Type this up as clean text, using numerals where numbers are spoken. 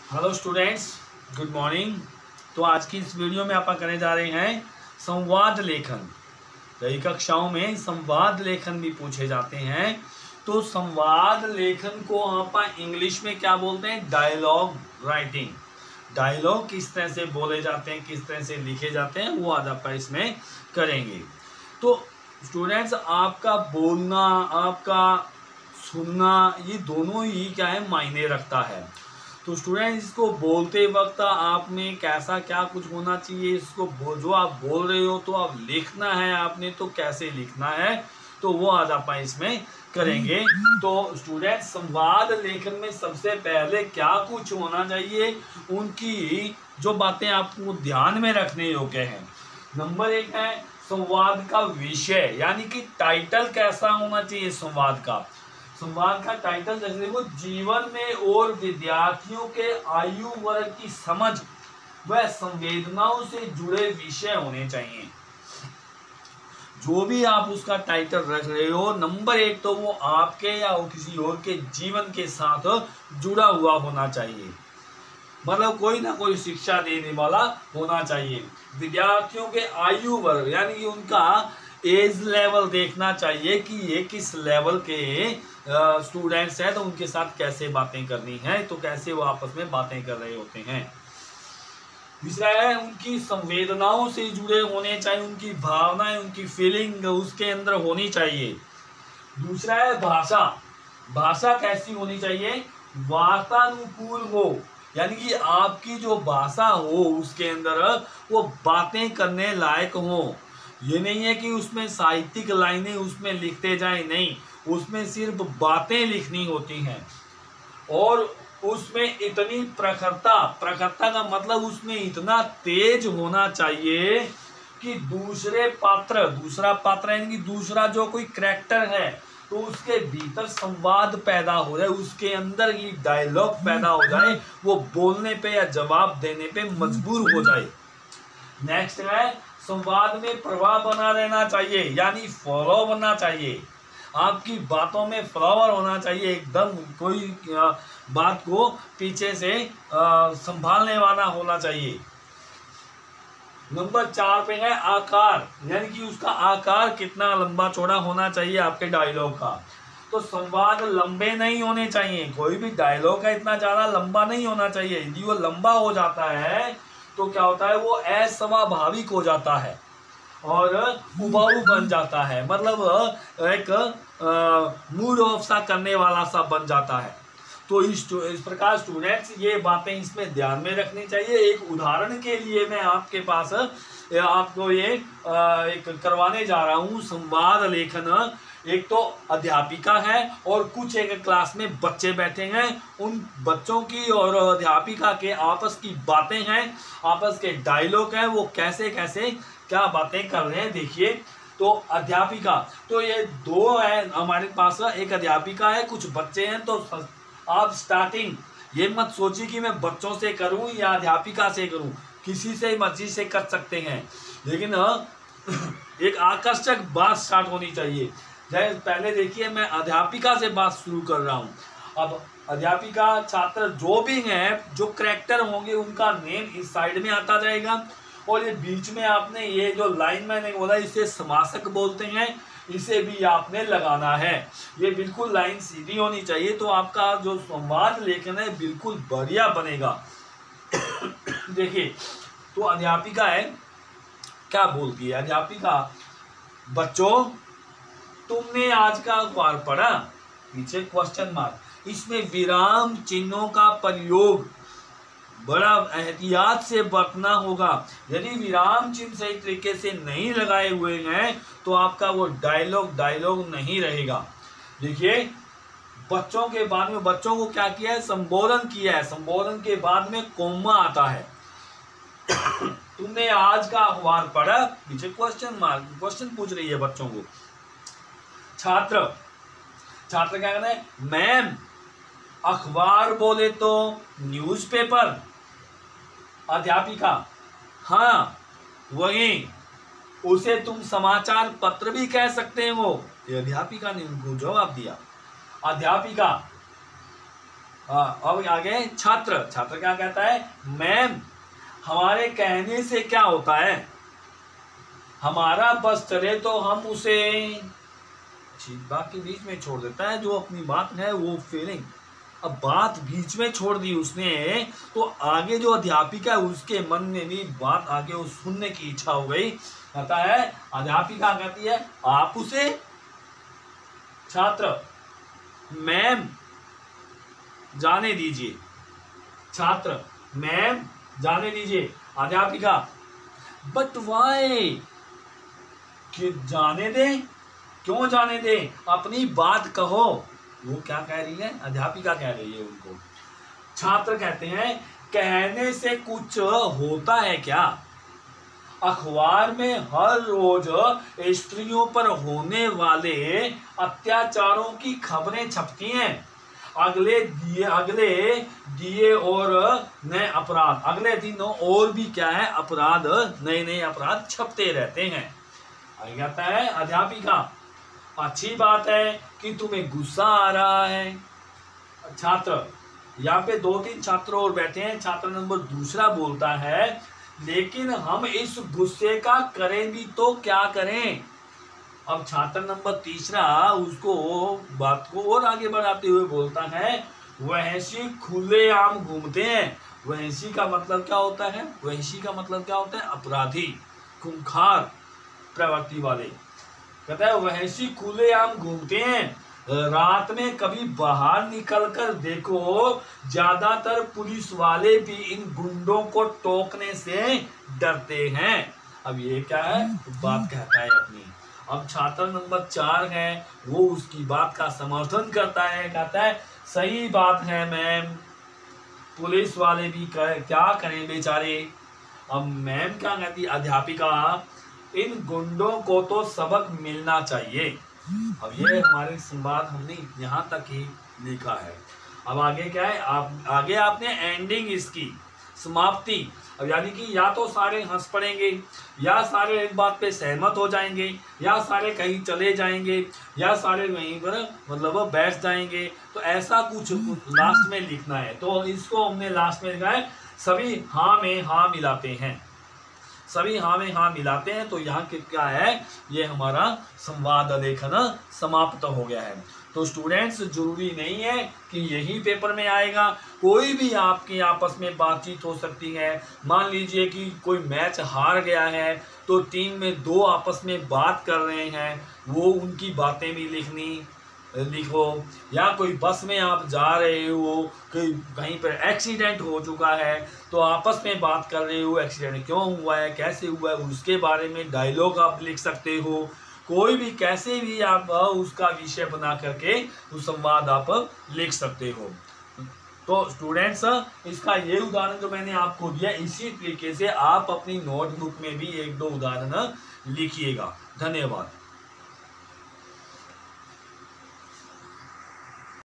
Hello students, good morning. तो आज की इस वीडियो में आप करने जा रहे हैं संवाद लेखन। कई कक्षाओं में संवाद लेखन भी पूछे जाते हैं। तो संवाद लेखन को आप इंग्लिश में क्या बोलते हैं? Dialogue writing. डायलॉग किस तरह से बोले जाते हैं, किस तरह से लिखे जाते हैं, वो आज आप इसमें करेंगे। तो स्टूडेंट्स, आपका बोलना, आपका सुनना, ये दोनों ही क्या है, मायने रखता है। तो स्टूडेंट, इसको बोलते वक्त आप में कैसा क्या कुछ होना चाहिए, इसको जो आप बोल रहे हो तो आप लिखना है आपने, तो कैसे लिखना है, तो वो आज आप इसमें करेंगे। तो स्टूडेंट, संवाद लेखन में सबसे पहले क्या कुछ होना चाहिए, उनकी जो बातें आपको ध्यान में रखने योग्य हैं। नंबर 1 है संवाद का विषय, यानी कि टाइटल कैसा होना चाहिए संवाद का। संवाद का टाइटल जैसे देखो, जीवन में और विद्यार्थियों के आयु वर्ग की समझ व संवेदनाओं से जुड़े विषय होने चाहिए। जो भी आप उसका टाइटल रख रहे हो, नंबर 1 तो वो आपके या किसी और के जीवन के साथ जुड़ा हुआ होना चाहिए। मतलब कोई ना कोई शिक्षा देने वाला होना चाहिए। विद्यार्थियों के आयु वर्ग, यानी कि उनका एज लेवल देखना चाहिए कि ये किस लेवल के स्टूडेंट्स हैं, तो उनके साथ कैसे बातें करनी है, तो कैसे वो आपस में बातें कर रहे होते हैं। तीसरा है उनकी संवेदनाओं से जुड़े होने चाहिए, उनकी भावनाएं, उनकी फीलिंग उसके अंदर होनी चाहिए। दूसरा है भाषा। भाषा कैसी होनी चाहिए? वार्तानुकूल हो, यानी कि आपकी जो भाषा हो उसके अंदर वो बातें करने लायक हो। ये नहीं है कि उसमें साहित्यिक लाइनें उसमें लिखते जाए, नहीं, उसमें सिर्फ बातें लिखनी होती हैं। और उसमें इतनी प्रखरता का मतलब उसमें इतना तेज होना चाहिए कि दूसरा पात्र यानी कि दूसरा जो कोई कैरेक्टर है, तो उसके भीतर संवाद पैदा हो जाए, उसके अंदर ही डायलॉग पैदा हो जाए, वो बोलने पे या जवाब देने पे मजबूर हो जाए। नेक्स्ट है संवाद में प्रभाव बना रहना चाहिए, यानी फ्लो बनना चाहिए। आपकी बातों में फ्लावर होना चाहिए, एकदम कोई बात को पीछे से संभालने वाला होना चाहिए। नंबर 4 पे है आकार, यानी कि उसका आकार कितना लंबा चौड़ा होना चाहिए आपके डायलॉग का। तो संवाद लंबे नहीं होने चाहिए, कोई भी डायलॉग है इतना ज्यादा लंबा नहीं होना चाहिए। यदि वो लंबा हो जाता है तो क्या होता है, वो अस्वाभाविक हो जाता है और उबाऊ बन जाता है, मतलब एक मूड ऑफ सा करने वाला सा बन जाता है। तो इस प्रकार स्टूडेंट्स ये बातें इसमें ध्यान में रखनी चाहिए। एक उदाहरण के लिए मैं आपके पास आपको ये एक करवाने जा रहा हूँ संवाद लेखन। एक तो अध्यापिका है और कुछ एक क्लास में बच्चे बैठे हैं, उन बच्चों की और अध्यापिका के आपस की बातें हैं, आपस के डायलॉग हैं, वो कैसे कैसे क्या बातें कर रहे हैं, देखिए। तो अध्यापिका, तो ये दो है हमारे पास, एक अध्यापिका है, कुछ बच्चे हैं। तो आप स्टार्टिंग ये मत सोचिए कि मैं बच्चों से करूं या अध्यापिका से करूं, किसी से मर्जी से कर सकते हैं, लेकिन एक आकर्षक बात स्टार्ट होनी चाहिए। जैसे पहले देखिए, मैं अध्यापिका से बात शुरू कर रहा हूं। अब अध्यापिका, छात्र जो भी हैं, जो कैरेक्टर होंगे उनका नेम इस साइड में आता जाएगा, और ये बीच में आपने ये जो लाइन मैंने बोला इसे समासक बोलते हैं, इसे भी आपने लगाना है। ये बिल्कुल लाइन सीधी होनी चाहिए, तो आपका जो संवाद लेखन है बिल्कुल बढ़िया बनेगा। देखिए, तो अध्यापिका है, क्या बोलती है अध्यापिका? बच्चों, तुमने आज का अखबार पढ़ा? पीछे क्वेश्चन मार्क। इसमें विराम चिन्हों का प्रयोग बड़ा एहतियात से बरतना होगा। यदि विराम चिन्ह सही तरीके से नहीं लगाए हुए हैं तो आपका वो डायलॉग नहीं रहेगा। देखिए, बच्चों के बाद में बच्चों को क्या किया है, संबोधन किया है, संबोधन के बाद में कोमा आता है। तुमने आज का अखबार पढ़ा? पीछे क्वेश्चन मार्क, क्वेश्चन पूछ रही है बच्चों को। छात्र क्या कहना है? मैम, अखबार बोले तो न्यूज़पेपर। अध्यापिका, हाँ वही, उसे तुम समाचार पत्र भी कह सकते हो। ये अध्यापिका ने उनको जवाब दिया। अध्यापिका, अब आगे छात्र, छात्र क्या कहता है, मैम हमारे कहने से क्या होता है, हमारा बस चले तो हम उसे, बात के बीच में छोड़ देता है, जो अपनी बात है वो फीलिंग, अब बात बीच में छोड़ दी उसने, तो आगे जो अध्यापिका है उसके मन में भी बात आगे वो सुनने की इच्छा हो गई। कहता है अध्यापिका कहती है आप उसे, छात्र मैम जाने दीजिए, छात्र मैम जाने दीजिए, अध्यापिका बट वाई, कि जाने दे, क्यों जाने दे, अपनी बात कहो। वो क्या कह रही है, अध्यापिका कह रही है उनको। छात्र कहते हैं कहने से कुछ होता है क्या, अखबार में हर रोज स्त्रियों पर होने वाले अत्याचारों की खबरें छपती हैं, अगले दिए और नए अपराध, अगले दिनों और भी क्या है अपराध, नए नए अपराध छपते रहते हैं। आगे आता है अध्यापिका अच्छी बात है कि तुम्हें गुस्सा आ रहा है। छात्र, यहाँ पे 2-3 छात्र और बैठे हैं, छात्र नंबर दूसरा बोलता है लेकिन हम इस गुस्से का करें भी तो क्या करें। अब छात्र नंबर तीसरा उसको बात को और आगे बढ़ाते हुए बोलता है वहशी खुलेआम घूमते हैं। वहशी का मतलब क्या होता है, वहशी का मतलब क्या होता है, अपराधी, खूंखार प्रवृत्ति वाले। कहता है वहशी खुलेआम घूमते हैं, रात में कभी बाहर निकलकर देखो, ज्यादातर पुलिस वाले भी इन गुंडों को टोकने से डरते हैं। अब ये क्या है, बात कहता है अपनी। अब छात्र नंबर 4 है, वो उसकी बात का समर्थन करता है, कहता है सही बात है मैम, पुलिस वाले भी क्या करें बेचारे। अब मैम क्या कहती है, अध्यापिका इन गुंडों को तो सबक मिलना चाहिए। अब ये हमारे संवाद हमने यहाँ तक ही लिखा है। अब आगे क्या है, आगे आपने एंडिंग इसकी समाप्ति, अब यानी कि या तो सारे हंस पड़ेंगे, या सारे एक बात पे सहमत हो जाएंगे, या सारे कहीं चले जाएंगे, या सारे वहीं पर मतलब बैठ जाएंगे, तो ऐसा कुछ लास्ट में लिखना है। तो इसको हमने लास्ट में लिखा है सभी हाँ में हाँ मिलाते हैं, सभी हाँ में हाँ मिलाते हैं। तो यहाँ क्या है, ये हमारा संवाद लेखन समाप्त हो गया है। तो स्टूडेंट्स जरूरी नहीं है कि यही पेपर में आएगा, कोई भी आपकी आपस में बातचीत हो सकती है। मान लीजिए कि कोई मैच हार गया है तो टीम में 2 आपस में बात कर रहे हैं, वो उनकी बातें भी लिखो, या कोई बस में आप जा रहे हो, कहीं पर एक्सीडेंट हो चुका है तो आपस में बात कर रहे हो, एक्सीडेंट क्यों हुआ है, कैसे हुआ है, उसके बारे में डायलॉग आप लिख सकते हो। कोई भी कैसे भी आप उसका विषय बना करके उस संवाद आप लिख सकते हो। तो स्टूडेंट्स इसका ये उदाहरण जो मैंने आपको दिया, इसी तरीके से आप अपनी नोटबुक में भी 1-2 उदाहरण लिखिएगा। धन्यवाद।